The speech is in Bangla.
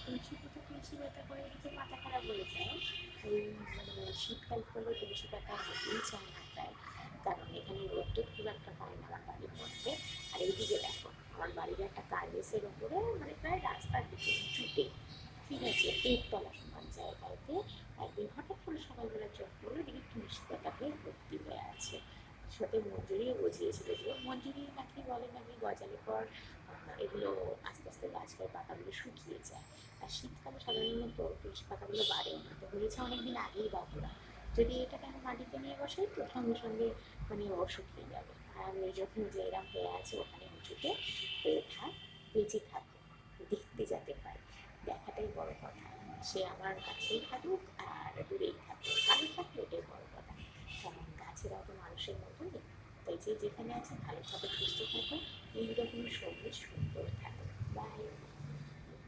তুলসী পাতা করে কিন্তু মাথা খারাপ হয়ে যায়। ওই শীতকাল পড়লে তুলসী পাতা হতেই চায় না প্রায়, কারণ এখানে রোদ খুব একটা পায় না আমার বাড়ির মধ্যে। আর এইদিকে দেখো, আমার বাড়ির একটা কার্নিসের ওপরে প্রায় রাস্তার দিকে উঁচুতে, ঠিক আছে, 1 তলা সমান জায়গাতে একদিন হঠাৎ করে সকালবেলা চোখ পড়লো, দেখি তুলসী পাতা হয়ে ভর্তি হয়ে আছে। সাথে মঞ্জুরিও গজিয়েছিল, যে মঞ্জুরি নাকি বলে নাকি গজালে পর এগুলো আস্তে আস্তে গাছের পাতাগুলো শুকিয়ে যায়। আর শীতকালে সাধারণত তুলসী পাতাগুলো বাড়েও না, তো হয়েছে অনেকদিন আগেই বাবুরা, যদি এটাকে আমি মাটিতে নিয়ে বসাই তো সঙ্গে সঙ্গে ও শুকিয়ে যাবে। আর আমি যখন যে এরম হয়ে আছে ওখানে উঁচুতে হয়ে থাক, বেঁচে থাকুক, দেখতে যাতে পাই, দেখাটাই বড় কথা। সে আমার কাছেই থাকুক আর দূরেই থাকুক, ভালো থাকলে এটাই বড় কথা। কারণ গাছেরা তো মানুষের মতোই, তাই যে যেখানে আছে ভালো থাকুক, সুস্থ থাকুক, এইরকম সবুজ সুন্দর থাকুক। বাই।